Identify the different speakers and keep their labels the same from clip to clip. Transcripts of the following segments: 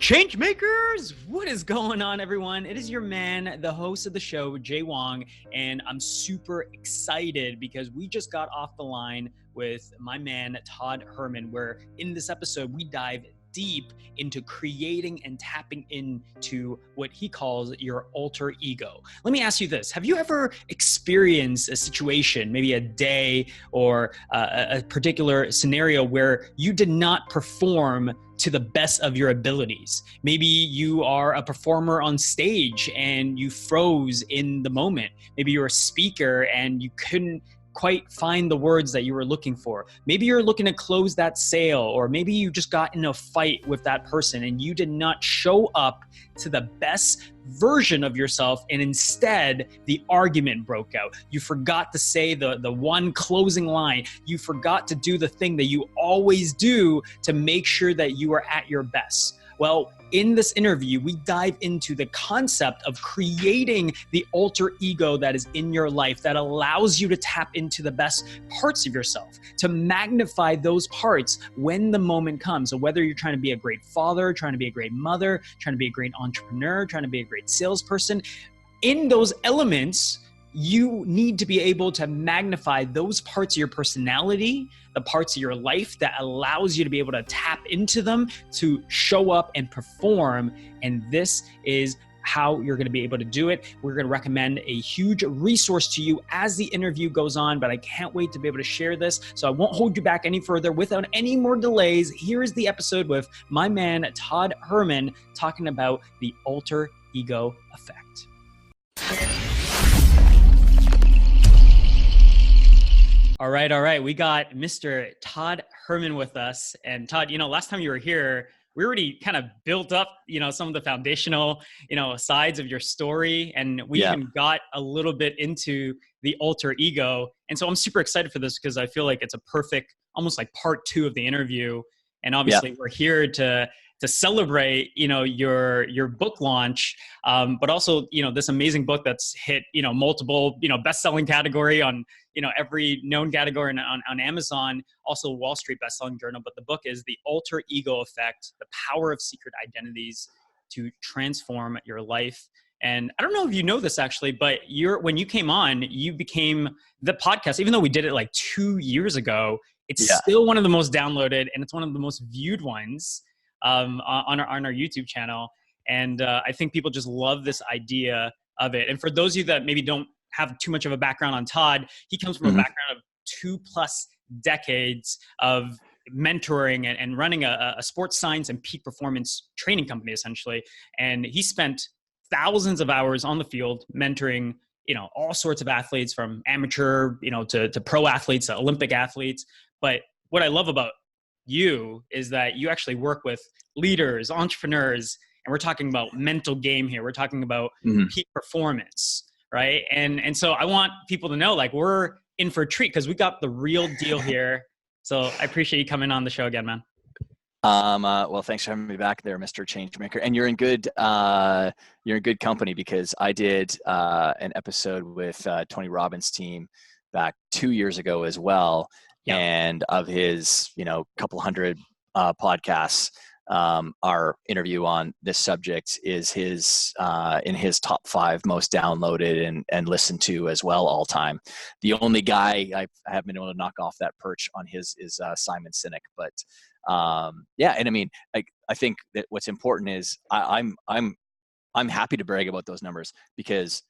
Speaker 1: Change makers, what is going on, everyone? It is your man, the host of the show, Jay Wong, and I'm super excited because we just got off the line with my man, Todd Herman, where in this episode, we dive deep into creating and tapping into what he calls your alter ego. Let me ask you this. Have you ever experienced a situation, maybe a day or a particular scenario where you did not perform to the best of your abilities? Maybe you are a performer on stage and you froze in the moment. Maybe you're a speaker and you couldn't quite find the words that you were looking for. Maybe you're looking to close that sale, or maybe you just got in a fight with that person and you did not show up to the best version of yourself, and instead the argument broke out. You forgot to say the one closing line. You forgot to do the thing that you always do to make sure that you are at your best. Well, in this interview, we dive into the concept of creating the alter ego that is in your life that allows you to tap into the best parts of yourself, to magnify those parts when the moment comes. So whether you're trying to be a great father, trying to be a great mother, trying to be a great entrepreneur, trying to be a great salesperson, in those elements, you need to be able to magnify those parts of your personality, the parts of your life that allows you to be able to tap into them to show up and perform. And this is how you're going to be able to do it. We're going to recommend a huge resource to you as the interview goes on, but I can't wait to be able to share this. So I won't hold you back any further. Without any more delays, here is the episode with my man, Todd Herman, talking about the alter ego effect. All right. We got Mr. Todd Herman with us. And Todd, last time you were here, we already kind of built up, some of the foundational, sides of your story. And we even got a little bit into the alter ego. And so I'm super excited for this because I feel like it's a perfect, almost like part 2 of the interview. And obviously we're here to celebrate, your book launch, but also, this amazing book that's hit, multiple, best-selling category on, every known category on Amazon, also Wall Street best-selling journal. But the book is The Alter Ego Effect, The Power of Secret Identities to Transform Your Life. And I don't know if you know this actually, but when you came on, you became the podcast, even though we did it like 2 years ago, it's still one of the most downloaded and it's one of the most viewed ones on our YouTube channel. And I think people just love this idea of it. And for those of you that maybe don't have too much of a background on Todd, he comes from a background of 2+ decades of mentoring and running a sports science and peak performance training company, essentially. And he spent thousands of hours on the field mentoring, all sorts of athletes, from amateur, to pro athletes, to Olympic athletes. But what I love about you is that you actually work with leaders, entrepreneurs, and we're talking about mental game here. We're talking about peak performance, right? And so I want people to know, like, we're in for a treat because we got the real deal here. So I appreciate you coming on the show again, man.
Speaker 2: Well, thanks for having me back there, Mr. Changemaker. And you're in good company because I did an episode with Tony Robbins' team back 2 years ago as well. Yep. And of his, couple hundred podcasts, our interview on this subject is in his top 5 most downloaded and listened to as well all time. The only guy I haven't been able to knock off that perch on his is Simon Sinek. But and I mean, I think that what's important is I'm happy to brag about those numbers because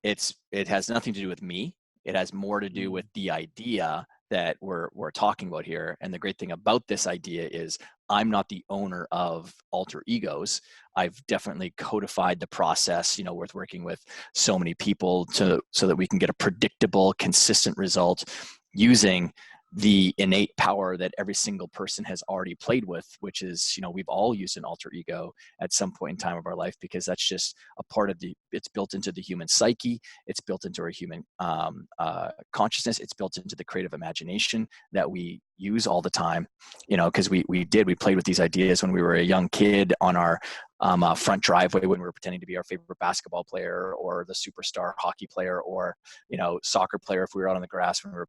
Speaker 2: it has nothing to do with me. It has more to do with the idea that we're talking about here. And the great thing about this idea is I'm not the owner of alter egos. I've definitely codified the process, with working with so many people so that we can get a predictable, consistent result using the innate power that every single person has already played with, which is, we've all used an alter ego at some point in time of our life, because that's just a part of it's built into the human psyche. It's built into our human consciousness. It's built into the creative imagination that we use all the time, because we played with these ideas when we were a young kid on our front driveway when we were pretending to be our favorite basketball player or the superstar hockey player or, soccer player if we were out on the grass when we were,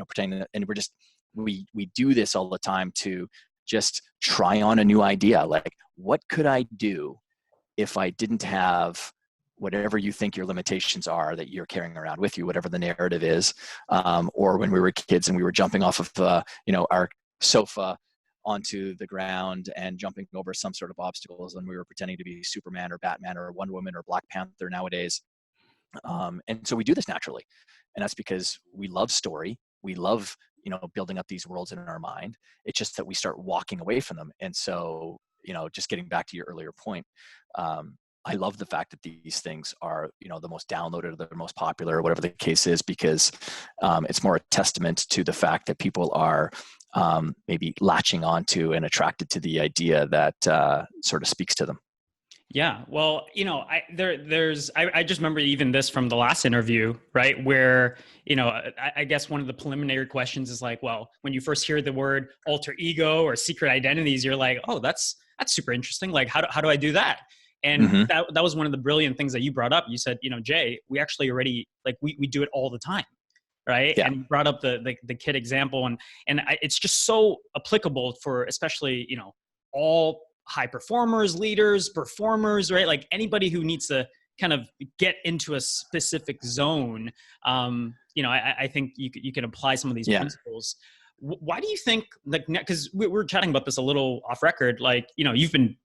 Speaker 2: pretending, and we do this all the time to just try on a new idea. Like, what could I do if I didn't have whatever you think your limitations are that you're carrying around with you, whatever the narrative is, or when we were kids and we were jumping off of our sofa onto the ground and jumping over some sort of obstacles, and we were pretending to be Superman or Batman or Wonder Woman or Black Panther nowadays. And so we do this naturally, and that's because we love story. We love building up these worlds in our mind. It's just that we start walking away from them. And so just getting back to your earlier point, I love the fact that these things are, the most downloaded or the most popular or whatever the case is, because it's more a testament to the fact that people are maybe latching onto and attracted to the idea that sort of speaks to them.
Speaker 1: Yeah. Well, I just remember even this from the last interview, right? Where, I guess one of the preliminary questions is like, well, when you first hear the word alter ego or secret identities, you're like, oh, that's super interesting. Like, how do I do that? And
Speaker 2: Mm-hmm.
Speaker 1: that was one of the brilliant things that you brought up. You said, Jay, we actually already, like, we do it all the time. Right.
Speaker 2: Yeah.
Speaker 1: And you brought up the kid example, and it's just so applicable for, especially, all high performers, leaders, performers, right? Like anybody who needs to kind of get into a specific zone. I think you can apply some of these principles. Why do you think, like, because we were chatting about this a little off record, like, you've been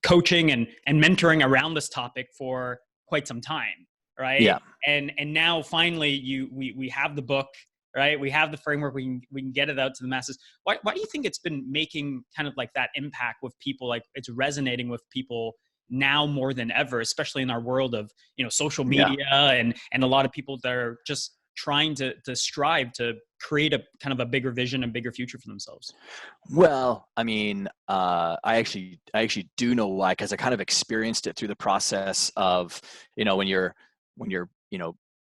Speaker 1: coaching and mentoring around this topic for quite some time, right?
Speaker 2: Yeah.
Speaker 1: And now finally we have the book, right? We have the framework. We can get it out to the masses. Why do you think it's been making kind of like that impact with people? Like, it's resonating with people now more than ever, especially in our world of social media and a lot of people that are just trying to strive to create a kind of a bigger vision and bigger future for themselves.
Speaker 2: Well, I mean, I actually do know why, because I kind of experienced it through the process of, when you're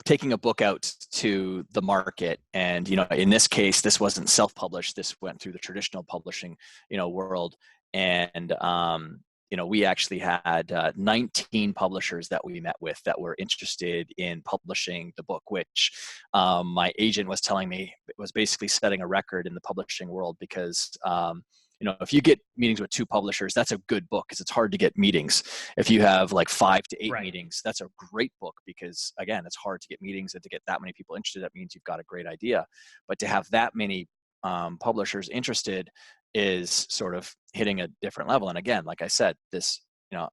Speaker 2: taking a book out to the market, and in this case, this wasn't self-published. This went through the traditional publishing world, and we actually had 19 publishers that we met with that were interested in publishing the book, which my agent was telling me was basically setting a record in the publishing world, because if you get meetings with 2 publishers, that's a good book, because it's hard to get meetings. If you have like 5 to 8 meetings, that's a great book, because again, it's hard to get meetings, and to get that many people interested, that means you've got a great idea. But to have that many publishers interested is sort of hitting a different level. And again, like I said, this,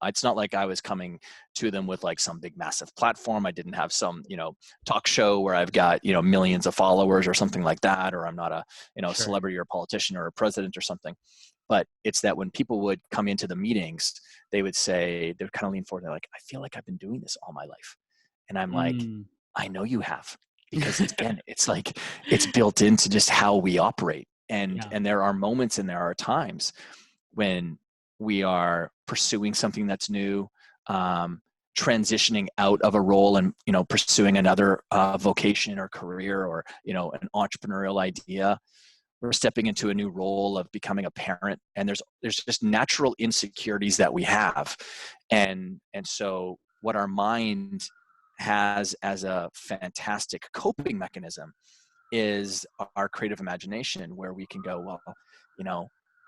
Speaker 2: it's not like I was coming to them with like some big massive platform. I didn't have some, talk show where I've got, millions of followers or something like that, or I'm not a, celebrity or a politician or a president or something. But it's that when people would come into the meetings, they would say, they would kind of lean forward. They're like, I feel like I've been doing this all my life. And I'm like, I know you have, because again, it's like, it's built into just how we operate. And there are moments and there are times when we are pursuing something that's new, transitioning out of a role and, pursuing another vocation or career, or, an entrepreneurial idea. We're stepping into a new role of becoming a parent, and there's just natural insecurities that we have. And so what our mind has as a fantastic coping mechanism is our creative imagination, where we can go, well,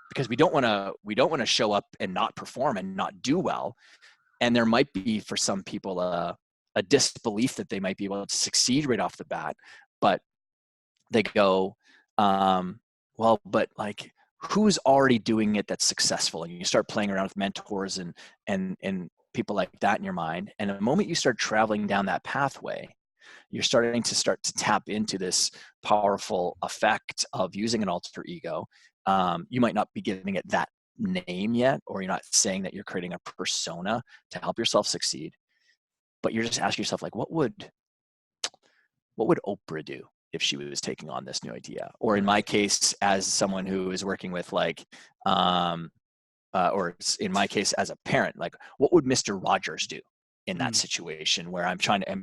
Speaker 2: because we don't want to show up and not perform and not do well. And there might be, for some people, a disbelief that they might be able to succeed right off the bat, but they go, well, but like, who's already doing it that's successful? And you start playing around with mentors and people like that in your mind. And the moment you start traveling down that pathway, you're starting to tap into this powerful effect of using an alter ego. You might not be giving it that name yet, or you're not saying that you're creating a persona to help yourself succeed, but you're just asking yourself, like, what would Oprah do if she was taking on this new idea? Or in my case, as someone who is working with like, or in my case as a parent, like, what would Mr. Rogers do in that situation where I'm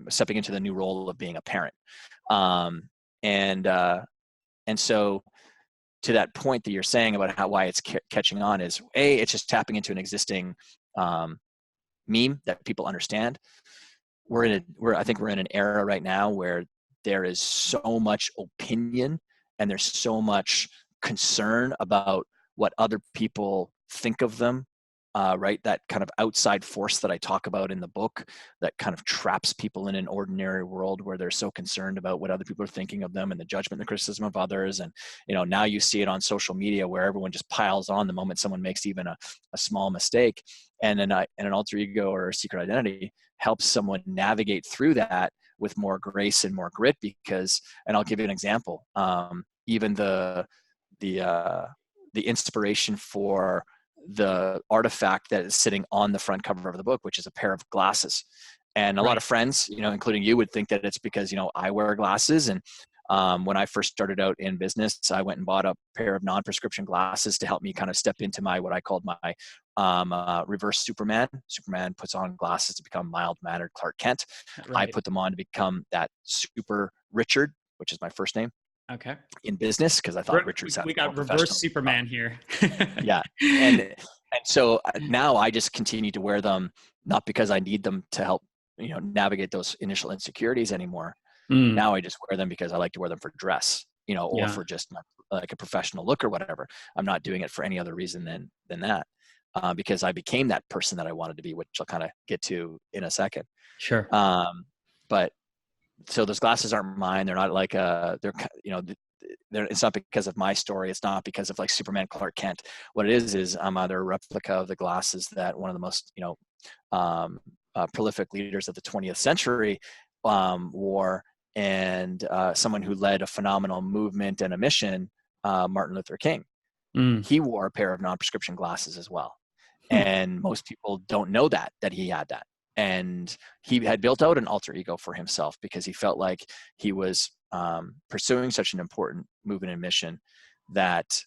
Speaker 2: stepping into the new role of being a parent? And so to that point that you're saying about why it's catching on is, it's just tapping into an existing meme that people understand. I think we're in an era right now where there is so much opinion and there's so much concern about what other people think of them, right? That kind of outside force that I talk about in the book that kind of traps people in an ordinary world where they're so concerned about what other people are thinking of them and the judgment and the criticism of others. And, now you see it on social media where everyone just piles on the moment someone makes even a small mistake. And an alter ego or a secret identity helps someone navigate through that with more grace and more grit because, and I'll give you an example, even the inspiration for the artifact that is sitting on the front cover of the book, which is a pair of glasses. And a lot of friends, including you, would think that it's because, I wear glasses. And when I first started out in business, I went and bought a pair of non-prescription glasses to help me kind of step into what I called my reverse Superman. Superman puts on glasses to become mild-mannered Clark Kent.
Speaker 1: Right.
Speaker 2: I put them on to become that super Richard, which is my first name.
Speaker 1: Okay.
Speaker 2: In business, because I thought Richard sounded
Speaker 1: we got
Speaker 2: more
Speaker 1: reverse Superman here.
Speaker 2: Yeah. And so now I just continue to wear them, not because I need them to help, navigate those initial insecurities anymore. Now I just wear them because I like to wear them for dress, or for just like a professional look or whatever. I'm not doing it for any other reason than that, because I became that person that I wanted to be, which I'll kind of get to in a second.
Speaker 1: Sure.
Speaker 2: But so those glasses aren't mine. They're not like it's not because of my story. It's not because of like Superman Clark Kent. What it is I'm either a replica of the glasses that one of the most prolific leaders of the 20th century wore, and someone who led a phenomenal movement and a mission, Martin Luther King. He wore a pair of non-prescription glasses as well, and most people don't know that he had that. And he had built out an alter ego for himself because he felt like he was pursuing such an important movement and mission that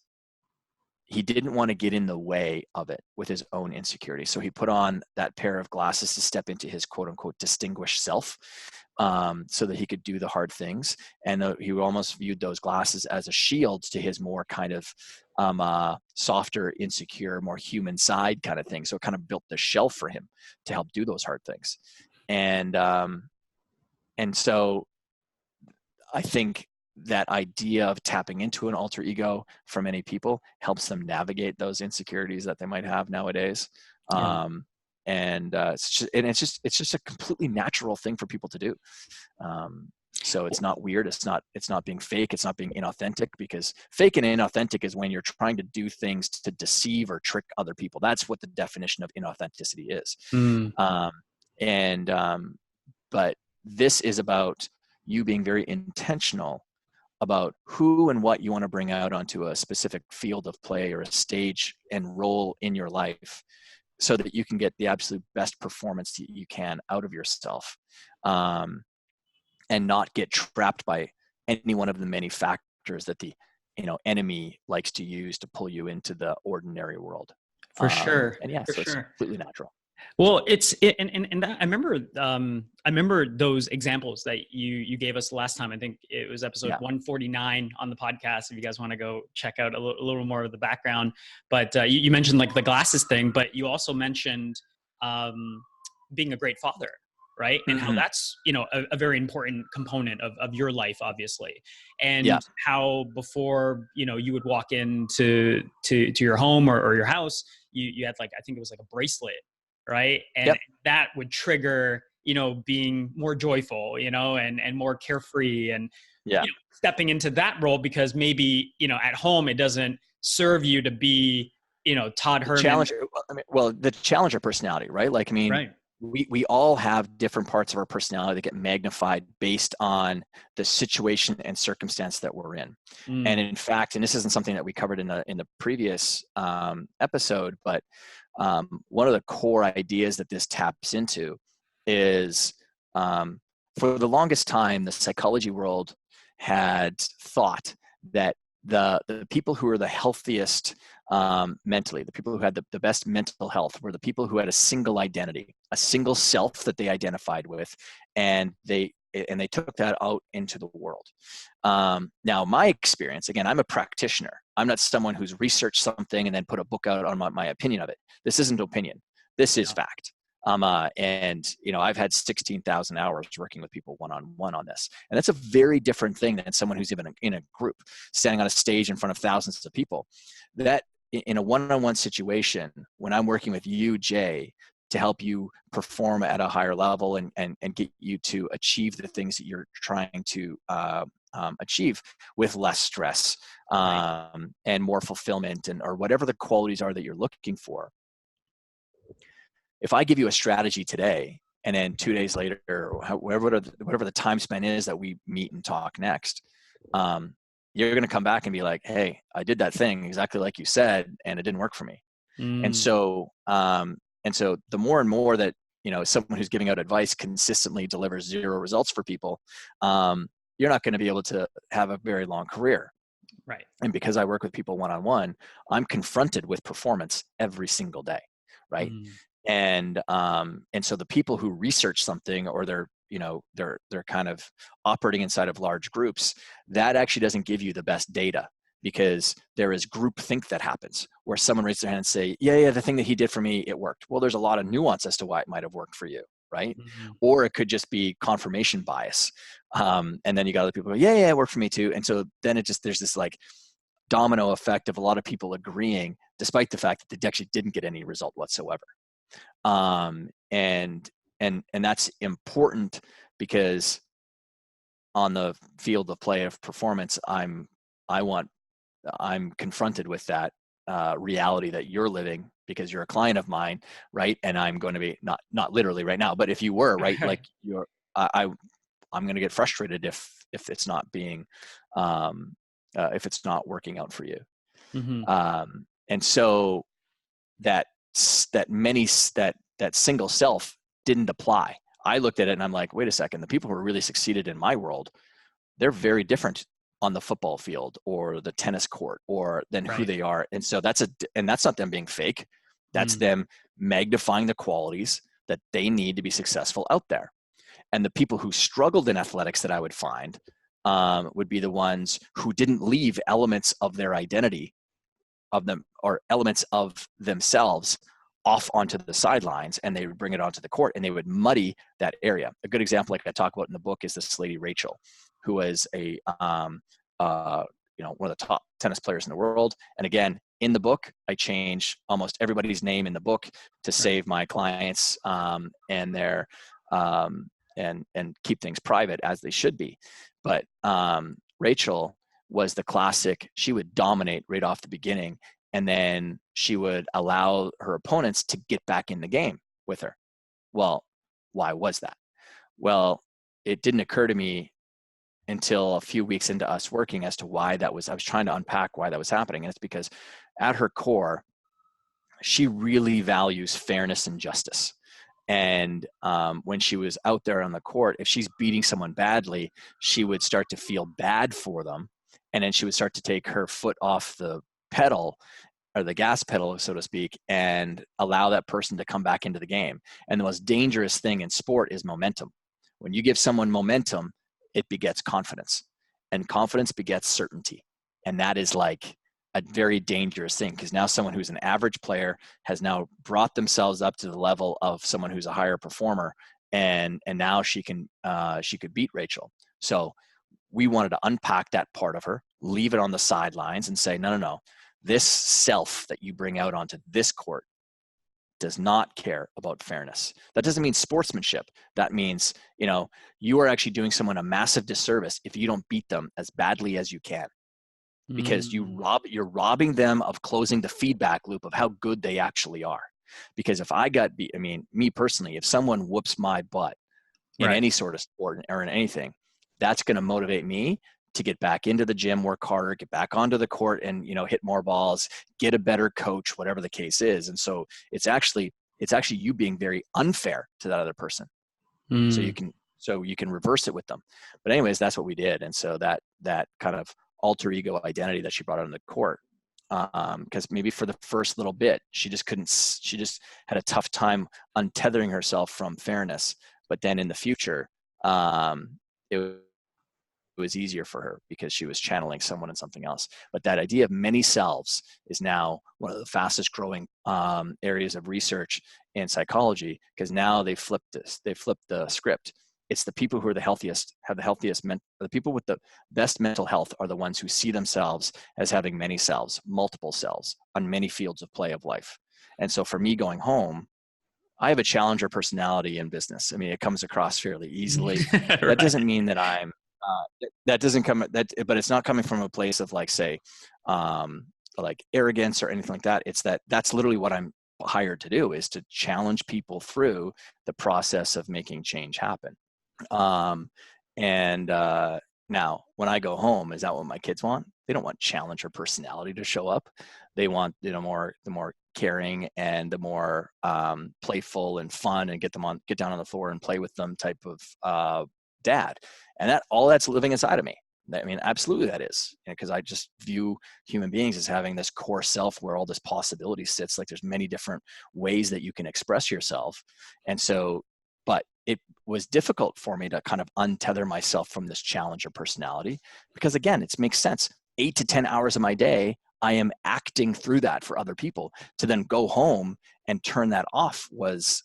Speaker 2: he didn't want to get in the way of it with his own insecurity. So he put on that pair of glasses to step into his quote unquote distinguished self, so that he could do the hard things. And he almost viewed those glasses as a shield to his more kind of softer, insecure, more human side kind of thing. So it kind of built the shell for him to help do those hard things. And so I think that idea of tapping into an alter ego for many people helps them navigate those insecurities that they might have nowadays. It's just a completely natural thing for people to do. So it's not weird. It's not being fake. It's not being inauthentic, because fake and inauthentic is when you're trying to do things to deceive or trick other people. That's what the definition of inauthenticity is. But this is about you being very intentional about who and what you want to bring out onto a specific field of play or a stage and role in your life, so that you can get the absolute best performance that you can out of yourself, and not get trapped by any one of the many factors that the enemy likes to use to pull you into the ordinary world.
Speaker 1: For sure.
Speaker 2: It's completely natural.
Speaker 1: Well, and that, I remember those examples that you gave us last time. I think it was episode 149 on the podcast, if you guys want to go check out a little more of the background. But you mentioned like the glasses thing, but you also mentioned being a great father, right? And how that's, a very important component of your life, obviously. And how before, you would walk into your home or your house, you had like, I think it was like a bracelet, right? And that would trigger, being more joyful, and more carefree and stepping into that role, because maybe, at home, it doesn't serve you to be, Todd Herman.
Speaker 2: The challenger personality, right? Like, we all have different parts of our personality that get magnified based on the situation and circumstance that we're in. And in fact, and this isn't something that we covered in the previous episode, but one of the core ideas that this taps into is, for the longest time, the psychology world had thought that the people who are the healthiest mentally, the people who had the best mental health, were the people who had a single identity, a single self that they identified with, and they took that out into the world. Now, my experience, again, I'm a practitioner. I'm not someone who's researched something and then put a book out on my opinion of it. This isn't opinion. This is fact. I've had 16,000 hours working with people one-on-one on this. And that's a very different thing than someone who's even in a group, standing on a stage in front of thousands of people. That in a one-on-one situation, when I'm working with you, Jay, to help you perform at a higher level and get you to achieve the things that you're trying to achieve with less stress and more fulfillment, and or whatever the qualities are that you're looking for. If I give you a strategy today, and then 2 days later, or whatever the time span is that we meet and talk next, you're going to come back and be like, hey, I did that thing exactly like you said, and it didn't work for me. And so the more and more that, someone who's giving out advice consistently delivers 0 results for people, you're not going to be able to have a very long career.
Speaker 1: Right.
Speaker 2: And because I work with people one-on-one, I'm confronted with performance every single day. Right. And so the people who research something, or they're kind of operating inside of large groups, that actually doesn't give you the best data, because there is groupthink that happens where someone raises their hand and say, yeah, the thing that he did for me, it worked. Well, there's a lot of nuance as to why it might have worked for you. Right. Or it could just be confirmation bias. And then you got other people go, yeah, it worked for me too. And so then there's this like domino effect of a lot of people agreeing, despite the fact that they actually didn't get any result whatsoever. And that's important, because on the field of play of performance, I'm confronted with that reality that you're living, because you're a client of mine, right? And I'm going to be not literally right now, but if you were, right, like I'm going to get frustrated if it's not being if it's not working out for you. And so that single self didn't apply. I looked at it and I'm like, wait a second, the people who really succeeded in my world, they're very different on the football field or the tennis court than who they are. And so that's not them being fake. That's them magnifying the qualities that they need to be successful out there. And the people who struggled in athletics that I would find would be the ones who didn't leave elements of their identity of them, or elements of themselves, off onto the sidelines, and they would bring it onto the court, and they would muddy that area. A good example, like I talk about in the book, is this lady Rachel, who was one of the top tennis players in the world. And again, in the book, I change almost everybody's name in the book to save my clients and their and keep things private, as they should be. But Rachel was the classic. She would dominate right off the beginning, and then she would allow her opponents to get back in the game with her. Well, why was that? Well, it didn't occur to me until a few weeks into us working as to why that was. I was trying to unpack why that was happening. And it's because at her core, she really values fairness and justice. And when she was out there on the court, if she's beating someone badly, she would start to feel bad for them. And then she would start to take her foot off the pedal, or the gas pedal, so to speak, and allow that person to come back into the game. And the most dangerous thing in sport is momentum. When you give someone momentum, it begets confidence, and confidence begets certainty. And that is like a very dangerous thing, because now someone who's an average player has now brought themselves up to the level of someone who's a higher performer. And now she could beat Rachel. So we wanted to unpack that part of her, leave it on the sidelines, and say, no. This self that you bring out onto this court does not care about fairness. That doesn't mean sportsmanship. That means, you are actually doing someone a massive disservice if you don't beat them as badly as you can, because you're robbing them of closing the feedback loop of how good they actually are. Because if me personally, if someone whoops my butt in any sort of sport or in anything, that's going to motivate me to get back into the gym, work harder, get back onto the court, and hit more balls, get a better coach, whatever the case is. And so it's actually you being very unfair to that other person. So you can reverse it with them. But anyways, that's what we did. And so that kind of alter ego identity that she brought on the court, because maybe for the first little bit, she just had a tough time untethering herself from fairness. But then in the future, it was easier for her because she was channeling someone and something else. But that idea of many selves is now one of the fastest growing areas of research in psychology, because now they flipped the script. it's the people who are the healthiest, have the healthiest, the people with the best mental health are the ones who see themselves as having many selves, multiple selves on many fields of play of life. And so for me going home, I have a challenger personality in business. I mean, it comes across fairly easily. That
Speaker 1: Right.
Speaker 2: doesn't mean that that doesn't come, but it's not coming from a place of like, say, like arrogance or anything like that. It's that's literally what I'm hired to do, is to challenge people through the process of making change happen. Um, and now when I go home, is that what my kids want? They don't want challenger personality to show up. They want, the more caring and the more playful and fun, and get down on the floor and play with them type of dad. And all that's living inside of me. I mean, absolutely that is, because I just view human beings as having this core self where all this possibility sits. Like there's many different ways that you can express yourself. And so, but it was difficult for me to kind of untether myself from this challenger personality, because again, it makes sense. 8 to 10 hours of my day, I am acting through that for other people. To then go home and turn that off was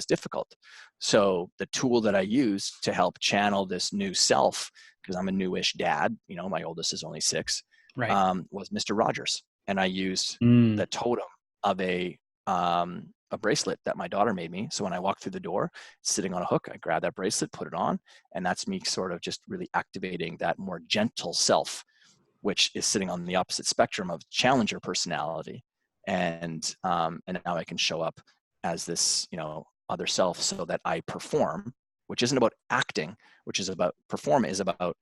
Speaker 2: difficult. So the tool that I used to help channel this new self, because I'm a newish dad, my oldest is only 6,
Speaker 1: Right.
Speaker 2: was Mr. Rogers. And I used
Speaker 1: Mm.
Speaker 2: the totem of a bracelet that my daughter made me. So when I walk through the door, sitting on a hook, I grab that bracelet, put it on, and that's me sort of just really activating that more gentle self, which is sitting on the opposite spectrum of challenger personality. And now I can show up as this, other self, so that I perform, which isn't about acting, which is about is about,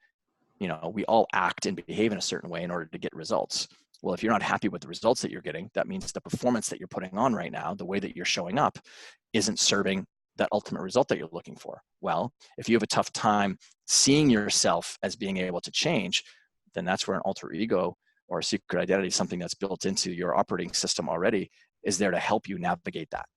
Speaker 2: we all act and behave in a certain way in order to get results. Well, if you're not happy with the results that you're getting, that means the performance that you're putting on right now, the way that you're showing up, isn't serving that ultimate result that you're looking for. Well, if you have a tough time seeing yourself as being able to change, then that's where an alter ego or a secret identity, something that's built into your operating system already, is there to help you navigate that.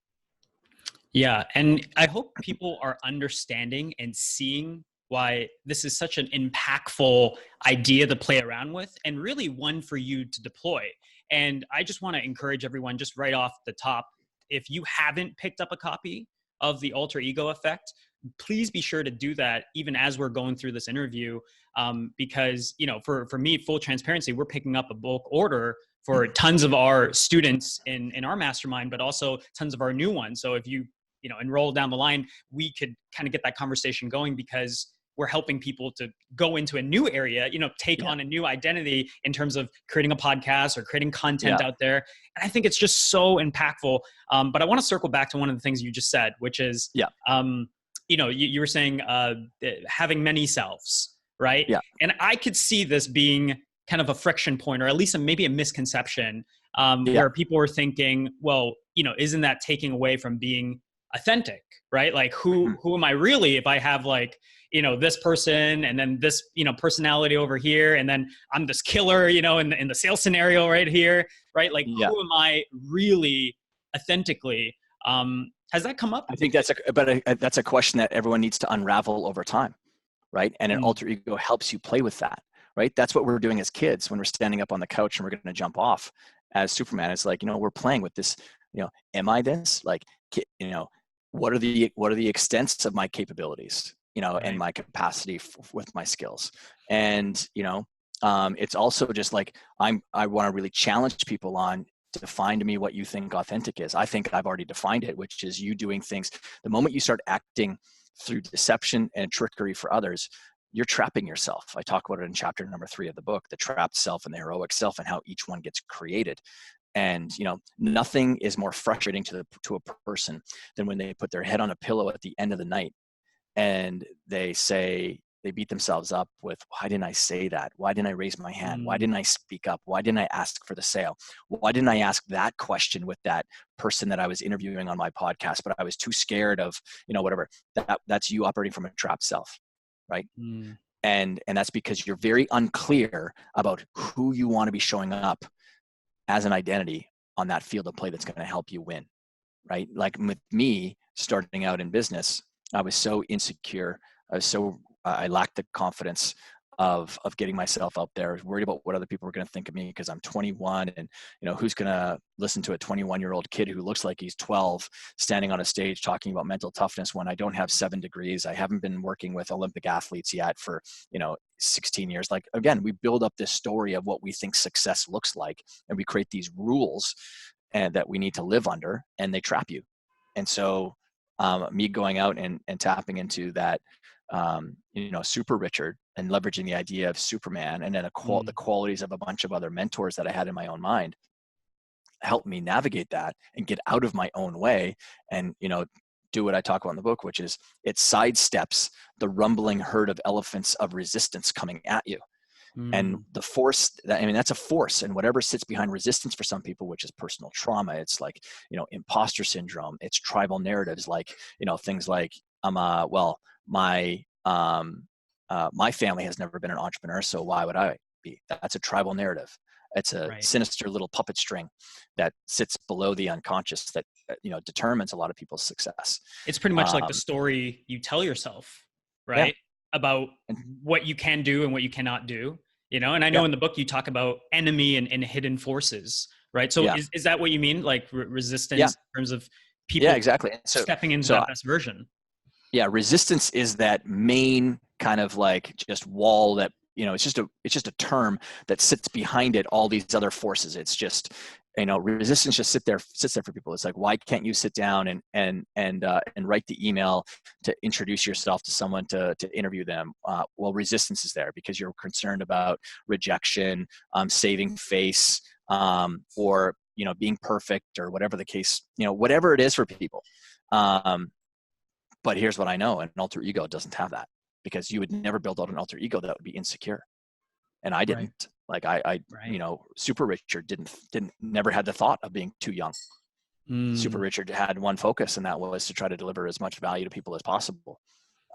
Speaker 1: Yeah. And I hope people are understanding and seeing why this is such an impactful idea to play around with, and really one for you to deploy. And I just want to encourage everyone, just right off the top, if you haven't picked up a copy of The Alter Ego Effect, please be sure to do that even as we're going through this interview. Because, for me, full transparency, we're picking up a bulk order for tons of our students in our mastermind, but also tons of our new ones. So if you enroll down the line, we could kind of get that conversation going, because we're helping people to go into a new area, take on a new identity in terms of creating a podcast or creating content out there. And I think it's just so impactful. But I want to circle back to one of the things you just said, which is, you were saying having many selves, right?
Speaker 2: Yeah.
Speaker 1: And I could see this being kind of a friction point, or at least maybe a misconception, where people are thinking, well, isn't that taking away from being authentic, right? Like who am I really if I have like, this person and then this, personality over here, and then I'm this killer, in the sales scenario right here, right? Like who am I really authentically? Has that come up?
Speaker 2: I think that's a question that everyone needs to unravel over time, right? And an alter ego helps you play with that, right? That's what we're doing as kids when we're standing up on the couch and we're going to jump off as Superman. It's like, we're playing with this, am I this? Like, what are the extents of my capabilities, and my capacity with my skills? And, it's also just like, I want to really challenge people on, define to me what you think authentic is. I think I've already defined it, which is you doing things. The moment you start acting through deception and trickery for others, you're trapping yourself. I talk about it in chapter number 3 of the book, the trapped self and the heroic self, and how each one gets created. And nothing is more frustrating to a person than when they put their head on a pillow at the end of the night and they beat themselves up with, why didn't I say that? Why didn't I raise my hand? Why didn't I speak up? Why didn't I ask for the sale? Why didn't I ask that question with that person that I was interviewing on my podcast, but I was too scared of, whatever. That's you operating from a trapped self, right? And that's because you're very unclear about who you want to be showing up as an identity on that field of play that's going to help you win, right? Like with me starting out in business, I was so insecure. I lacked the confidence. of getting myself out there. I was worried about what other people were going to think of me because I'm 21, and who's going to listen to a 21-year-old kid who looks like he's 12 standing on a stage talking about mental toughness when I don't have 7 degrees. I haven't been working with Olympic athletes yet for 16 years. Like, again, we build up this story of what we think success looks like, and we create these rules and that we need to live under, and they trap you. And so me going out and tapping into that, Super Richard, and leveraging the idea of Superman, and then the qualities of a bunch of other mentors that I had in my own mind, helped me navigate that and get out of my own way, and do what I talk about in the book, which is it sidesteps the rumbling herd of elephants of resistance coming at you. And the force that's a force, and whatever sits behind resistance for some people, which is personal trauma, it's like imposter syndrome, it's tribal narratives, like things like my family has never been an entrepreneur, so why would I be? That's a tribal narrative. It's a sinister little puppet string that sits below the unconscious that determines a lot of people's success.
Speaker 1: It's pretty much like the story you tell yourself, right? About what you can do and what you cannot do. And I know in the book you talk about enemy and hidden forces, right? So is that what you mean? Like resistance in terms of people
Speaker 2: exactly.
Speaker 1: stepping into that best version?
Speaker 2: Yeah, resistance is that main kind of like just wall that, it's just a term that sits behind it all these other forces. It's just, resistance just sits there for people. It's like, why can't you sit down and write the email to introduce yourself to someone to interview them? Well, resistance is there because you're concerned about rejection, saving face, or being perfect, or whatever the case, whatever it is for people. But here's what I know: an alter ego doesn't have that, because you would never build out an alter ego that would be insecure. And I didn't. Like I Super Richard never had the thought of being too young. Super Richard had one focus, and that was to try to deliver as much value to people as possible.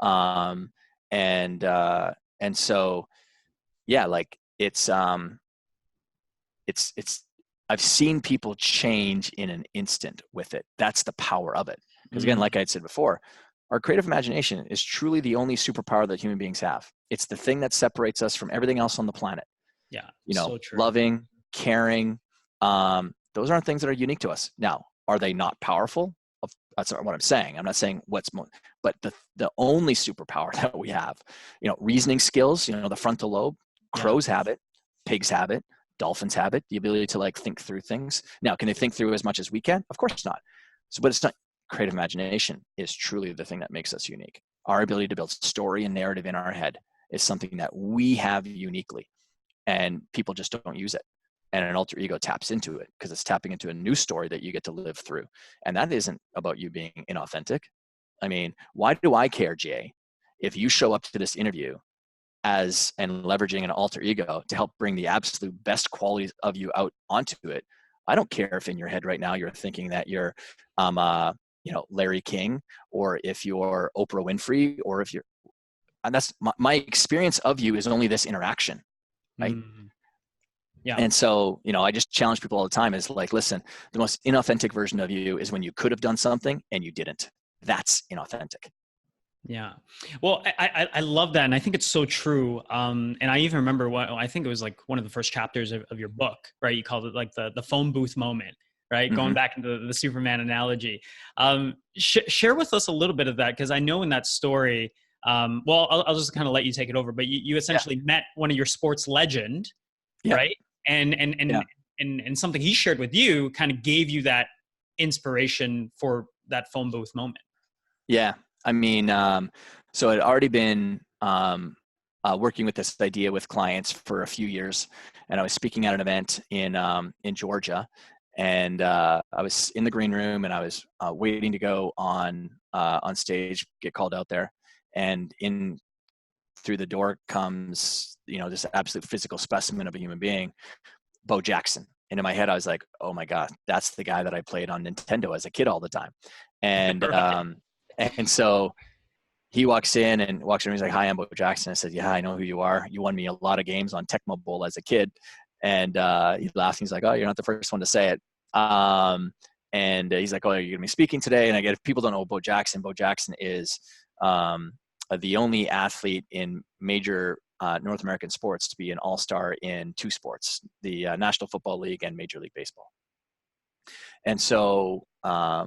Speaker 2: And so, like it's I've seen people change in an instant with it. That's the power of it. Because again, like I had said before, our creative imagination is truly the only superpower that human beings have. It's the thing that separates us from everything else on the planet.
Speaker 1: Yeah.
Speaker 2: So true. Loving, caring, those aren't things that are unique to us. Now, are they not powerful? That's not what I'm saying. I'm not saying but the only superpower that we have, reasoning skills, the frontal lobe, crows have it, pigs have it, dolphins have it, the ability to like think through things. Now, can they think through as much as we can? Of course not. But it's not. Creative imagination is truly the thing that makes us unique. Our ability to build story and narrative in our head is something that we have uniquely, and people just don't use it. And an alter ego taps into it because it's tapping into a new story that you get to live through. And that isn't about you being inauthentic. I mean, why do I care, Jay, if you show up to this interview and leveraging an alter ego to help bring the absolute best qualities of you out onto it? I don't care if in your head right now you're thinking that you're Larry King, or if you're Oprah Winfrey, or if you're, and that's my experience of you is only this interaction, right?
Speaker 1: Yeah.
Speaker 2: And so, I just challenge people all the time is like, listen, the most inauthentic version of you is when you could have done something and you didn't. That's inauthentic.
Speaker 1: Yeah. Well, I love that. And I think it's so true. And I even remember I think it was like one of the first chapters of your book, right? You called it like the phone booth moment, right? Mm-hmm. Going back into the Superman analogy. Share with us a little bit of that, because I know in that story, I'll just kind of let you take it over, but you essentially met one of your sports legend, right? And something he shared with you kind of gave you that inspiration for that phone booth moment.
Speaker 2: Yeah. I mean, so I'd already been working with this idea with clients for a few years, and I was speaking at an event in Georgia, and I was in the green room, and I was waiting to go on stage, get called out there, and in through the door comes this absolute physical specimen of a human being, Bo Jackson. And in my head, I was like, oh my God, that's the guy that I played on Nintendo as a kid all the time. And and so he walks in and he's like, hi, I'm Bo Jackson. I said, yeah, I know who you are. You won me a lot of games on Tecmo Bowl as a kid. And he laughed. He's like, oh, you're not the first one to say it. And he's like, oh, you're going to be speaking today. And I get, if people don't know Bo Jackson is the only athlete in major North American sports to be an all-star in 2 sports, the National Football League and Major League Baseball. And so, I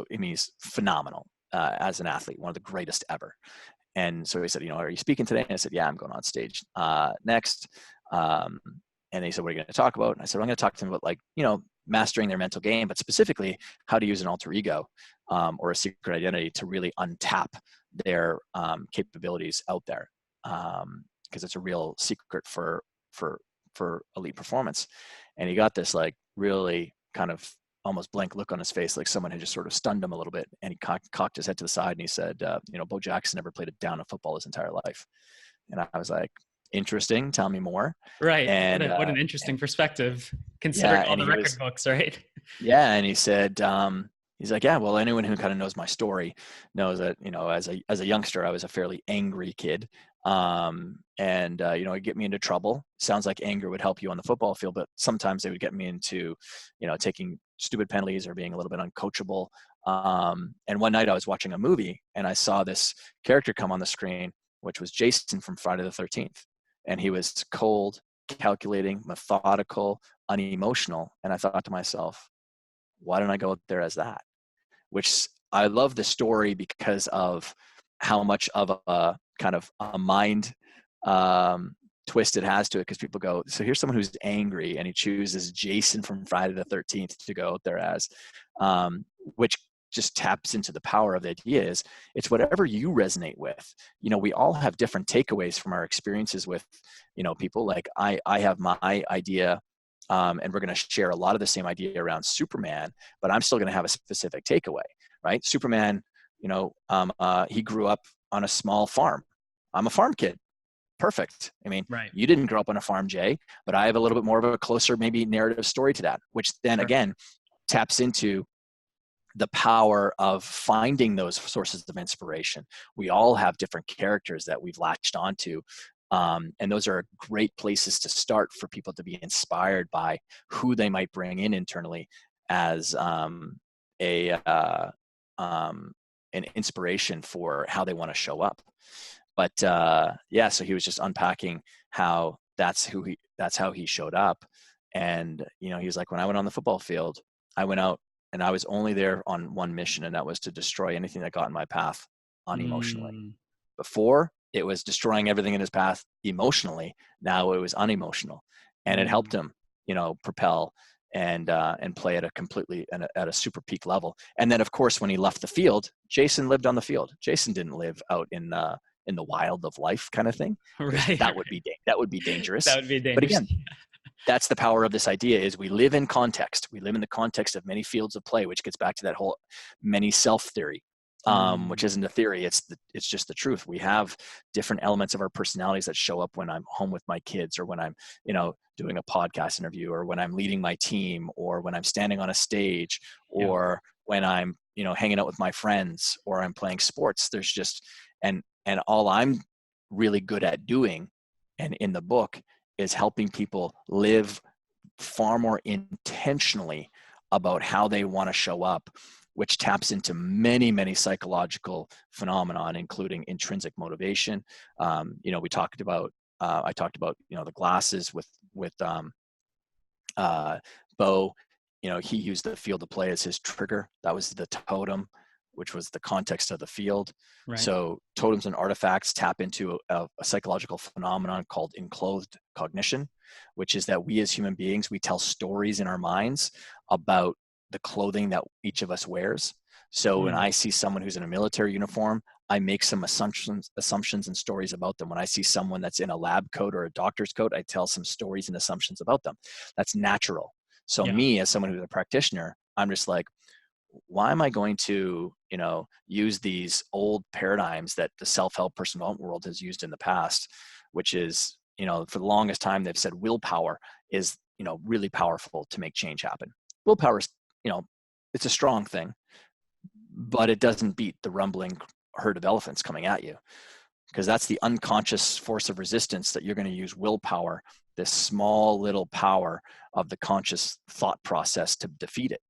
Speaker 2: mean, he's phenomenal as an athlete, one of the greatest ever. And so he said, are you speaking today? And I said, yeah, I'm going on stage next. And he said, what are you going to talk about? And I said, well, I'm going to talk to them about mastering their mental game, but specifically how to use an alter ego or a secret identity to really untap their capabilities out there. Because it's a real secret for elite performance. And he got this really kind of almost blank look on his face, like someone had just sort of stunned him a little bit. And he cocked his head to the side and he said, Bo Jackson never played a down of football his entire life. And I was like, interesting. Tell me more.
Speaker 1: Right.
Speaker 2: And
Speaker 1: what an interesting perspective, considering all the record books, right?
Speaker 2: Yeah. And he said, he's like, yeah, well, anyone who kind of knows my story knows that, as a youngster, I was a fairly angry kid. It'd get me into trouble. Sounds like anger would help you on the football field, but sometimes they would get me into, taking stupid penalties or being a little bit uncoachable. And one night I was watching a movie and I saw this character come on the screen, which was Jason from Friday the 13th. And he was cold, calculating, methodical, unemotional. And I thought to myself, why don't I go out there as that? Which I love the story because of how much of a kind of a mind twist it has to it. Because people go, so here's someone who's angry and he chooses Jason from Friday the 13th to go out there as, which just taps into the power of the idea is it's whatever you resonate with. We all have different takeaways from our experiences with, people. Like I have my idea, and we're going to share a lot of the same idea around Superman, but I'm still going to have a specific takeaway, right? Superman, he grew up on a small farm. I'm a farm kid. Perfect. I mean, right. You didn't grow up on a farm, Jay, but I have a little bit more of a closer, maybe narrative story to that, which then again taps into the power of finding those sources of inspiration. We all have different characters that we've latched onto. And those are great places to start for people to be inspired by who they might bring in internally as an inspiration for how they want to show up. But so he was just unpacking how that's how he showed up. And he was like, when I went on the football field, I went out and I was only there on one mission, and that was to destroy anything that got in my path unemotionally. Before, it was destroying everything in his path emotionally. Now it was unemotional, and it helped him, propel and play at a super peak level. And then, of course, when he left the field, Jason lived on the field. Jason didn't live out in the wild of life kind of thing.
Speaker 1: Right.
Speaker 2: That would be dangerous.
Speaker 1: That would be dangerous.
Speaker 2: But again, that's the power of this idea is we live in context. We live in the context of many fields of play, which gets back to that whole many self theory, which isn't a theory. It's just the truth. We have different elements of our personalities that show up when I'm home with my kids, or when I'm, doing a podcast interview, or when I'm leading my team, or when I'm standing on a stage, or when I'm, hanging out with my friends, or I'm playing sports. There's just, and all I'm really good at doing, and in the book, is helping people live far more intentionally about how they want to show up, which taps into many, many psychological phenomenon, including intrinsic motivation. We talked about, I talked about, the glasses with Bo. He used the field of play as his trigger. That was the totem, which was the context of the field. Right. So totems and artifacts tap into a psychological phenomenon called enclosed cognition, which is that we as human beings, we tell stories in our minds about the clothing that each of us wears. So when I see someone who's in a military uniform, I make some assumptions and stories about them. When I see someone that's in a lab coat or a doctor's coat, I tell some stories and assumptions about them. That's natural. So me, as someone who's a practitioner, I'm just like, why am I going to, use these old paradigms that the self-help personal development world has used in the past, which is, for the longest time, they've said willpower is, really powerful to make change happen. Willpower is, it's a strong thing, but it doesn't beat the rumbling herd of elephants coming at you, because that's the unconscious force of resistance that you're going to use willpower, this small little power of the conscious thought process, to defeat it.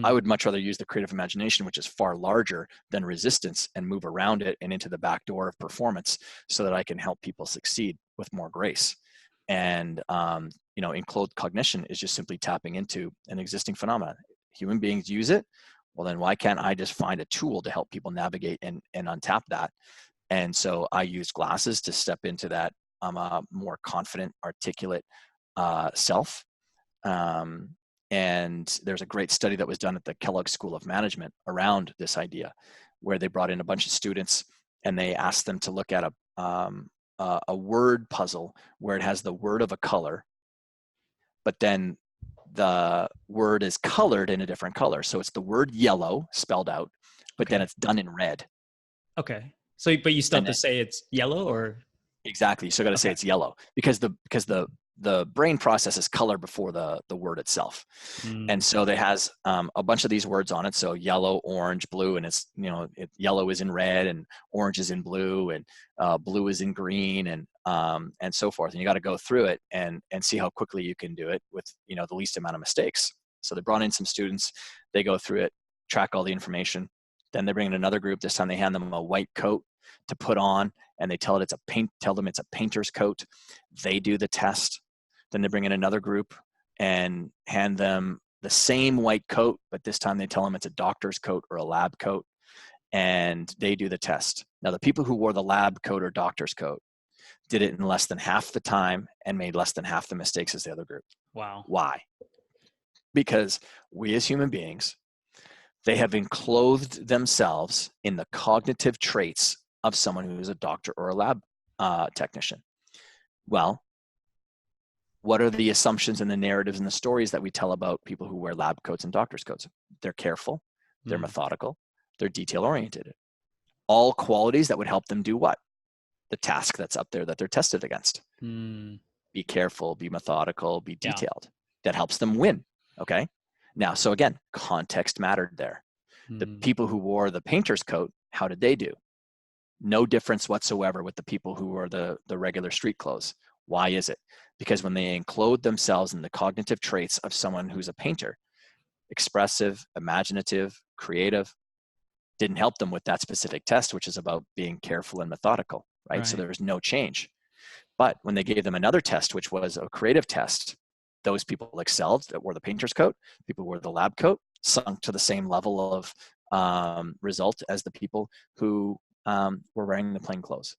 Speaker 2: I would much rather use the creative imagination, which is far larger than resistance, and move around it and into the back door of performance so that I can help people succeed. with more grace. And, enclosed cognition is just simply tapping into an existing phenomenon. Human beings use it. Well, then why can't I just find a tool to help people navigate and untap that? And so I use glasses to step into that more confident, articulate self. And there's a great study that was done at the Kellogg School of Management around this idea, where they brought in a bunch of students and they asked them to look at a word puzzle where it has the word of a color, but then the word is colored in a different color. So it's the word yellow spelled out, but then it's done in red.
Speaker 1: Okay. So, but you still have
Speaker 2: And
Speaker 1: to say it's yellow, or?
Speaker 2: exactly. So I got to say it's yellow because the brain processes color before the word itself. And so it has a bunch of these words on it. So yellow, orange, blue, and it's, yellow is in red and orange is in blue and blue is in green and so forth. And you got to go through it and see how quickly you can do it with, the least amount of mistakes. So they brought in some students, they go through it, track all the information. Then they bring in another group. This time they hand them a white coat to put on and they tell them it's a painter's coat. They do the test. Then they bring in another group and hand them the same white coat, but this time they tell them it's a doctor's coat or a lab coat, and they do the test. Now, the people who wore the lab coat or doctor's coat did it in less than half the time and made less than half the mistakes as the other group.
Speaker 1: Wow.
Speaker 2: Why? Because we as human beings, they have enclosed themselves in the cognitive traits of someone who is a doctor or a lab technician. Well, what are the assumptions and the narratives and the stories that we tell about people who wear lab coats and doctor's coats? They're careful, they're methodical, they're detail-oriented. All qualities that would help them do what? The task that's up there that they're tested against. Be careful, be methodical, be detailed. That helps them win, okay? Now, so again, context mattered there. The people who wore the painter's coat, how did they do? No difference whatsoever with the people who wore the regular street clothes. Why is it? Because when they enclose themselves in the cognitive traits of someone who's a painter, expressive, imaginative, creative, didn't help them with that specific test, which is about being careful and methodical, right? So there was no change. But when they gave them another test, which was a creative test, those people excelled that wore the painter's coat, people who wore the lab coat, sunk to the same level of result as the people who were wearing the plain clothes.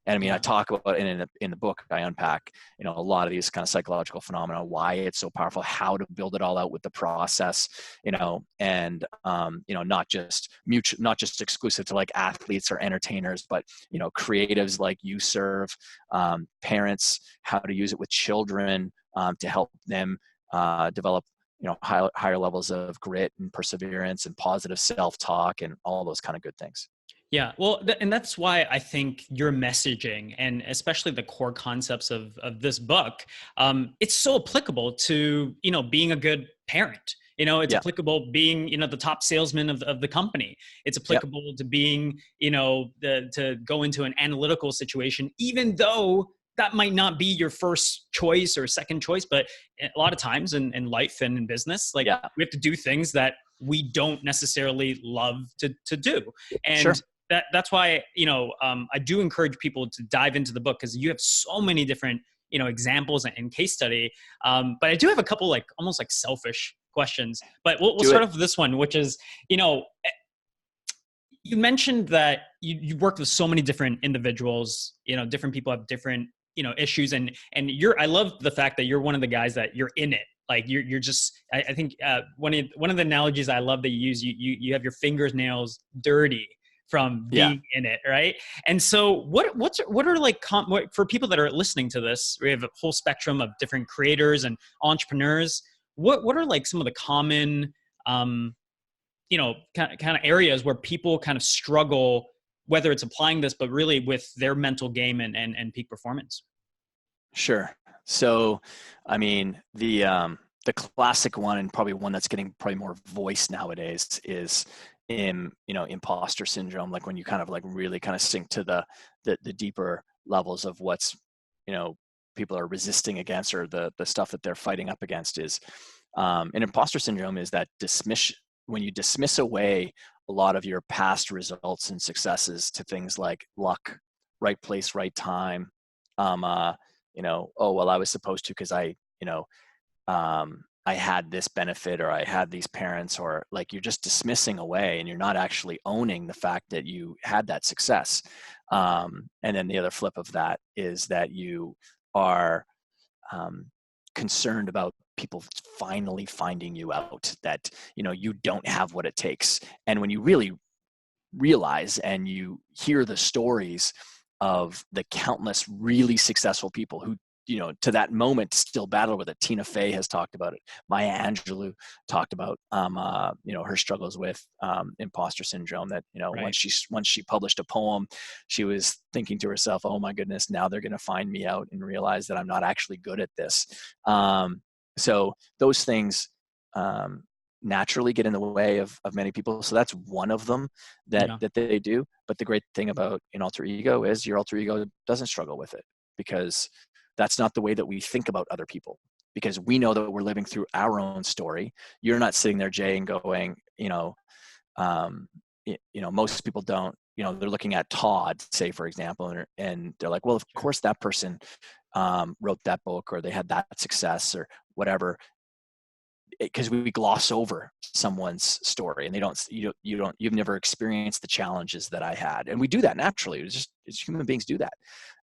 Speaker 2: And I mean, I talk about in the book, I unpack, a lot of these kind of psychological phenomena, why it's so powerful, how to build it all out with the process, and not just exclusive to like athletes or entertainers, but, creatives like you serve, parents, how to use it with children to help them develop, higher levels of grit and perseverance and positive self-talk and all those kind of good things.
Speaker 1: Yeah, well, and that's why I think your messaging and especially the core concepts of this book, it's so applicable to, being a good parent. It's applicable being, the top salesman of the company. It's applicable to being, to go into an analytical situation, even though that might not be your first choice or second choice. But a lot of times in life and in business, we have to do things that we don't necessarily love to do. And that's why, I do encourage people to dive into the book because you have so many different, examples and case study. But I do have a couple almost selfish questions, but we'll start off with this one, which is, you mentioned that you worked with so many different individuals, different people have different, issues. And I love the fact that you're one of the guys that you're in it. Like you're just, I think one of the analogies I love that you use, you have your fingernails dirty from being in it, right? And so what are for people that are listening to this, we have a whole spectrum of different creators and entrepreneurs. What are some of the common, kind of areas where people kind of struggle, whether it's applying this, but really with their mental game and peak performance?
Speaker 2: Sure. So, I mean, the classic one and probably one that's getting probably more voice nowadays is imposter syndrome. Like when you kind of really kind of sink to the deeper levels of what's, people are resisting against or the stuff that they're fighting up against is, an imposter syndrome is that when you dismiss away a lot of your past results and successes to things like luck, right place, right time, oh, well, I was supposed to, cause I had this benefit, or I had these parents, or like, you're just dismissing away and you're not actually owning the fact that you had that success. And then the other flip of that is that you are um, concerned about people finally finding you out, that, you don't have what it takes. And when you really realize and you hear the stories of the countless really successful people who, to that moment still battle with it. Tina Fey has talked about it. Maya Angelou talked about, her struggles with imposter syndrome, that,
Speaker 1: Right.
Speaker 2: once she published a poem, she was thinking to herself, oh my goodness, now they're going to find me out and realize that I'm not actually good at this. So those things, naturally get in the way of many people. So that's one of them
Speaker 1: Yeah.
Speaker 2: that they do. But the great thing about an alter ego is your alter ego doesn't struggle with it, because that's not the way that we think about other people, because we know that we're living through our own story. You're not sitting there, Jay, and going, most people don't, they're looking at Todd, say, for example, and they're like, well, of
Speaker 1: Sure.
Speaker 2: course that person wrote that book, or they had that success, or whatever, because we gloss over someone's story, and you've never experienced the challenges that I had. And we do that naturally. It's just, it's human beings do that.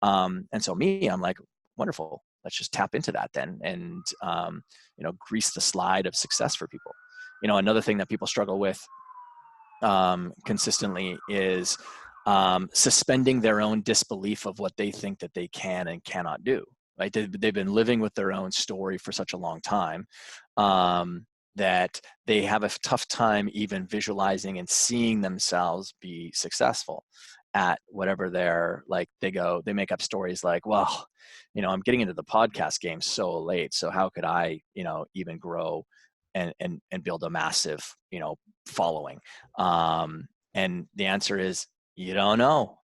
Speaker 2: And so I'm like, wonderful, let's just tap into that then, and grease the slide of success for people. Another thing that people struggle with consistently is suspending their own disbelief of what they think that they can and cannot do. Right? They've been living with their own story for such a long time that they have a tough time even visualizing and seeing themselves be successful at whatever they're like. They make up stories like, well, I'm getting into the podcast game so late, so how could I, even grow and build a massive, following? And the answer is, you don't know.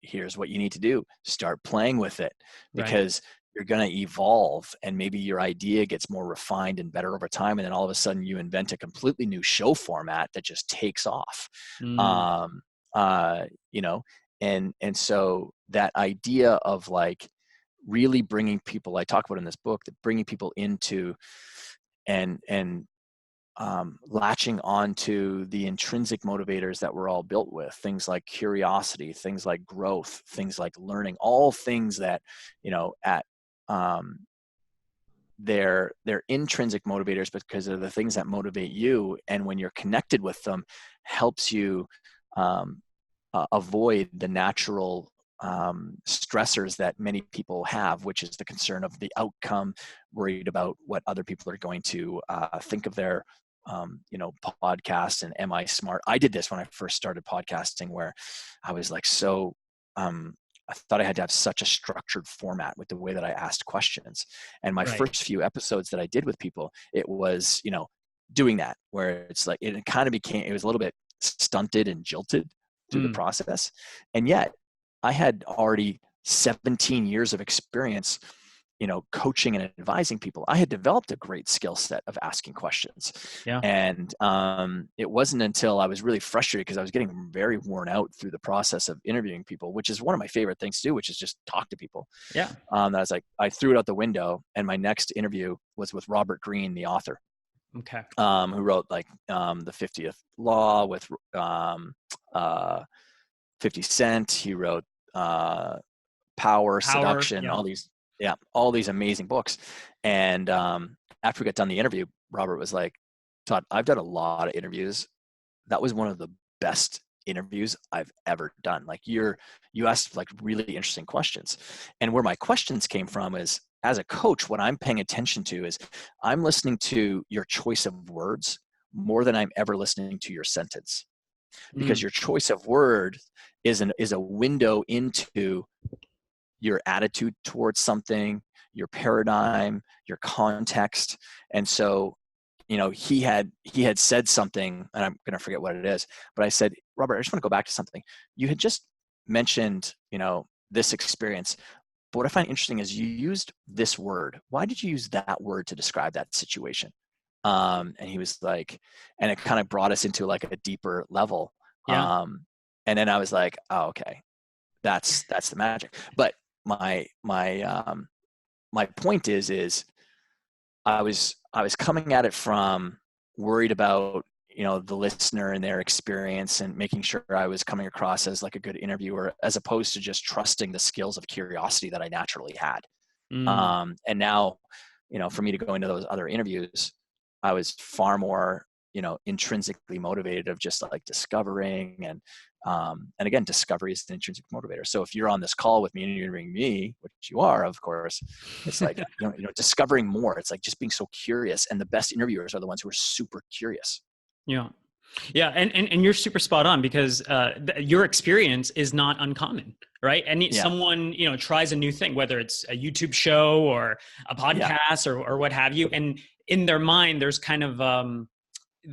Speaker 2: Here's what you need to do: start playing with it,
Speaker 1: Right.
Speaker 2: because you're going to evolve, and maybe your idea gets more refined and better over time, and then all of a sudden you invent a completely new show format that just takes off.
Speaker 1: Mm,
Speaker 2: um, uh, you know and so that idea of like really bringing people, I talk about in this book, that bringing people into and latching onto the intrinsic motivators that we're all built with, things like curiosity, things like growth, things like learning, all things that, at um, they're intrinsic motivators because they're the things that motivate you. And when you're connected with them, helps you um, avoid the natural stressors that many people have, which is the concern of the outcome, worried about what other people are going to think of their podcast, and am I smart? I did this when I first started podcasting, where I was like, I thought I had to have such a structured format with the way that I asked questions. And my
Speaker 1: right.
Speaker 2: first few episodes that I did with people, it was, doing that, where it's like, it kind of became, it was a little bit stunted and jilted through the
Speaker 1: Mm,
Speaker 2: process. And yet I had already 17 years of experience, coaching and advising people. I had developed a great skill set of asking questions.
Speaker 1: yeah.
Speaker 2: And it wasn't until I was really frustrated, because I was getting very worn out through the process of interviewing people, which is one of my favorite things to do, which is just talk to people.
Speaker 1: Yeah.
Speaker 2: That I was like, I threw it out the window. And my next interview was with Robert Greene, the author,
Speaker 1: Okay.
Speaker 2: who wrote like the 50th Law with uh, 50 Cent. He wrote Power,
Speaker 1: Power.
Speaker 2: Seduction,
Speaker 1: Yeah.
Speaker 2: all these amazing books. And after we got done the interview, Robert was like, Todd, I've done a lot of interviews. That was one of the best interviews I've ever done. Like, you asked like really interesting questions. And where my questions came from is, as a coach, what I'm paying attention to is, I'm listening to your choice of words more than I'm ever listening to your sentence, because
Speaker 1: Mm,
Speaker 2: your choice of word is a window into your attitude towards something, your paradigm, your context. And so, he had said something, and I'm going to forget what it is, but I said, Robert, I just want to go back to something. You had just mentioned, this experience. But what I find interesting is you used this word. Why did you use that word to describe that situation? And he was like, and it kind of brought us into like a deeper level.
Speaker 1: yeah.
Speaker 2: And then I was like, oh, okay, that's the magic. But my point is I was coming at it from worried about, the listener and their experience and making sure I was coming across as like a good interviewer, as opposed to just trusting the skills of curiosity that I naturally had.
Speaker 1: Mm.
Speaker 2: And now, for me to go into those other interviews, I was far more, intrinsically motivated of just like discovering and again, discovery is an intrinsic motivator. So if you're on this call with me and you're interviewing me, which you are, of course, it's like, discovering more. It's like just being so curious. And the best interviewers are the ones who are super curious.
Speaker 1: Yeah. Yeah. And you're super spot on because your experience is not uncommon, right? And
Speaker 2: Yeah.
Speaker 1: someone, tries a new thing, whether it's a YouTube show or a
Speaker 2: Yeah.
Speaker 1: podcast or what have you. And in their mind, there's kind of,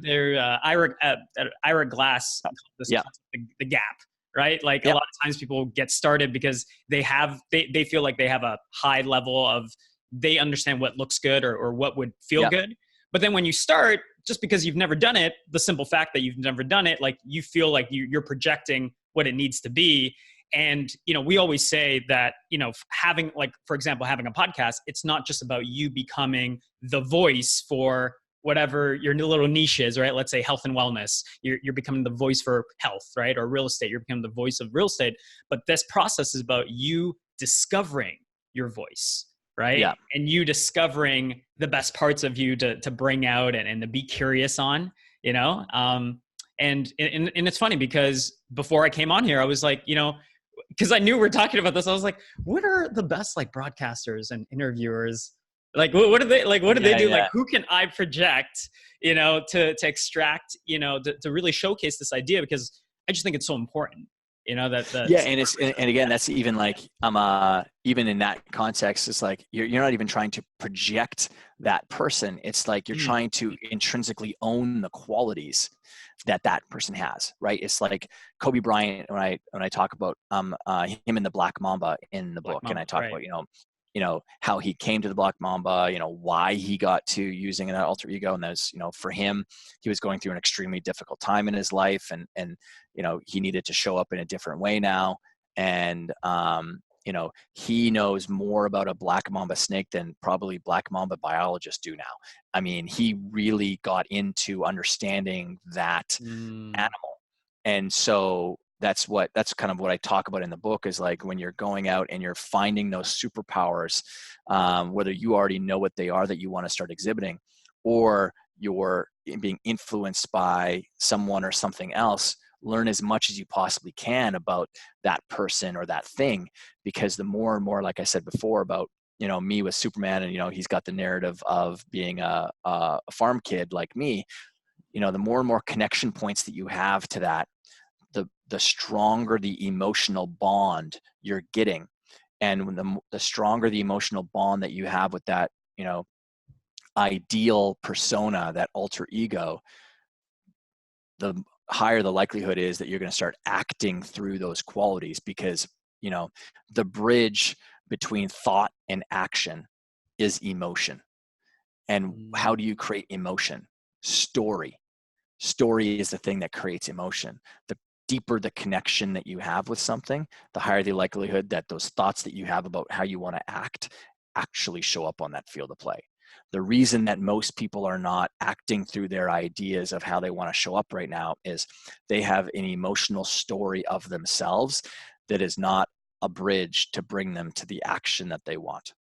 Speaker 1: Ira Glass, this
Speaker 2: Yeah.
Speaker 1: concept, the gap, right? Like a
Speaker 2: Yeah.
Speaker 1: lot of times people get started because they feel like they have a high level of, they understand what looks good or what would feel
Speaker 2: Yeah.
Speaker 1: good. But then when you start, just because you've never done it, the simple fact that you've never done it, like you feel like you're projecting what it needs to be. And, we always say that, having, like, for example, having a podcast, it's not just about you becoming the voice for whatever your little niche is, right? Let's say health and wellness. You're becoming the voice for health, right? Or real estate. You're becoming the voice of real estate. But this process is about you discovering your voice, right?
Speaker 2: Yeah.
Speaker 1: And you discovering the best parts of you to bring out and to be curious on, and it's funny because before I came on here, I was like, because I knew we were talking about this, I was like, what are the best like broadcasters and interviewers? Like, what do they like? What do they do?
Speaker 2: Yeah.
Speaker 1: Like, who can I project, to extract, to really showcase this idea? Because I just think it's so important, that
Speaker 2: Yeah. And again, that's even like, even in that context, it's like, you're not even trying to project that person. It's like, you're trying to intrinsically own the qualities that person has, right? It's like Kobe Bryant, when I talk about, him in the Black Mamba in the book, and I talk about, how he came to the Black Mamba, why he got to using an alter ego. And there's, for him, he was going through an extremely difficult time in his life, and he needed to show up in a different way now. And, he knows more about a Black Mamba snake than probably Black Mamba biologists do now. I mean, he really got into understanding that animal. And so that's kind of what I talk about in the book, is like, when you're going out and you're finding those superpowers, whether you already know what they are that you want to start exhibiting, or you're being influenced by someone or something else, learn as much as you possibly can about that person or that thing. Because the more and more, like I said before, about, me with Superman, and, he's got the narrative of being a farm kid like me, the more and more connection points that you have to that, the stronger the emotional bond you're getting. And when the stronger the emotional bond that you have with that, ideal persona, that alter ego, the higher the likelihood is that you're going to start acting through those qualities. Because, the bridge between thought and action is emotion. And how do you create emotion? Story is the thing that creates emotion. The deeper the connection that you have with something, the higher the likelihood that those thoughts that you have about how you want to act actually show up on that field of play. The reason that most people are not acting through their ideas of how they want to show up right now is they have an emotional story of themselves that is not a bridge to bring them to the action that they want.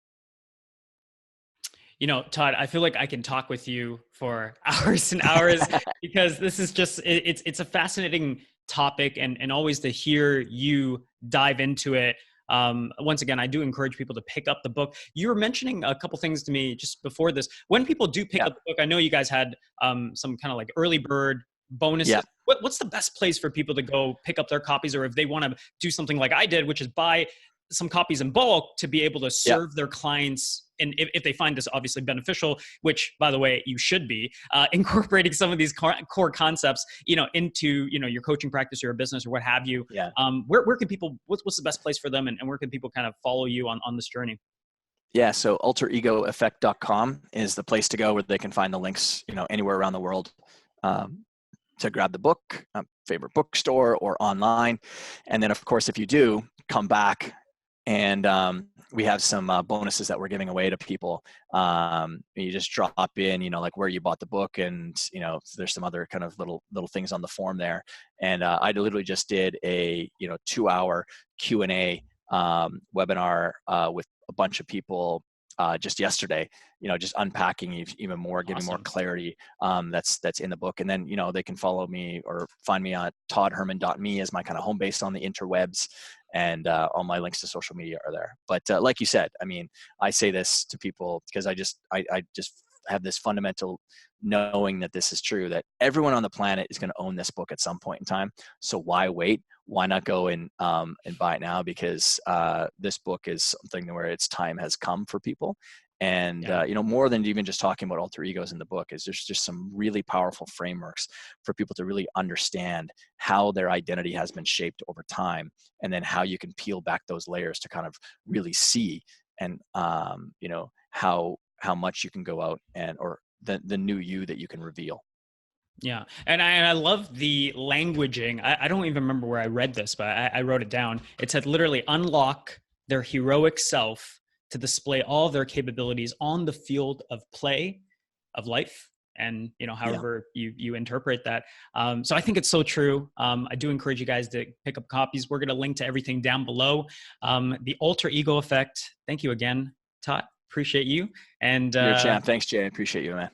Speaker 1: Todd, I feel like I can talk with you for hours and hours because this is just, it's a fascinating topic, and always to hear you dive into it. Once again, I do encourage people to pick up the book. You were mentioning a couple things to me just before this. When people do pick up the book, I know you guys had some kind of like early bird bonuses.
Speaker 2: Yeah.
Speaker 1: What's the best place for people to go pick up their copies, or if they want to do something like I did, which is buy some copies in bulk to be able to serve their clients, and if they find this obviously beneficial, which by the way you should be, incorporating some of these core concepts into your coaching practice or your business or what have you. Where can people, what's the best place for them, and where can people kind of follow you on this journey?
Speaker 2: Yeah, so alteregoeffect.com is the place to go, where they can find the links anywhere around the world to grab the book, favorite bookstore or online. And then of course, if you do come back And we have some bonuses that we're giving away to people. You just drop in, like where you bought the book, and there's some other kind of little things on the form there. And I literally just did a 2-hour Q&A webinar with a bunch of people just yesterday, just unpacking even more, giving more
Speaker 1: Awesome.
Speaker 2: clarity that's in the book. And then they can follow me or find me on toddherman.me as my kind of home base on the interwebs, and all my links to social media are there. But like you said, I mean, I say this to people because I just have this fundamental knowing that this is true, that everyone on the planet is going to own this book at some point in time. So why wait? Why not go and buy it now? Because this book is something where its time has come for people. And more than even just talking about alter egos in the book, is there's just some really powerful frameworks for people to really understand how their identity has been shaped over time, and then how you can peel back those layers to kind of really see and how much you can go out and, or the new you that you can reveal.
Speaker 1: Yeah. And I love the languaging. I don't even remember where I read this, but I wrote it down. It said literally unlock their heroic self to display all their capabilities on the field of play, of life, and however you interpret that. So I think it's so true. I do encourage you guys to pick up copies. We're going to link to everything down below. The alter ego effect. Thank you again, Todd. Appreciate you. And
Speaker 2: you're a champ. Thanks, Jay. I appreciate you, man.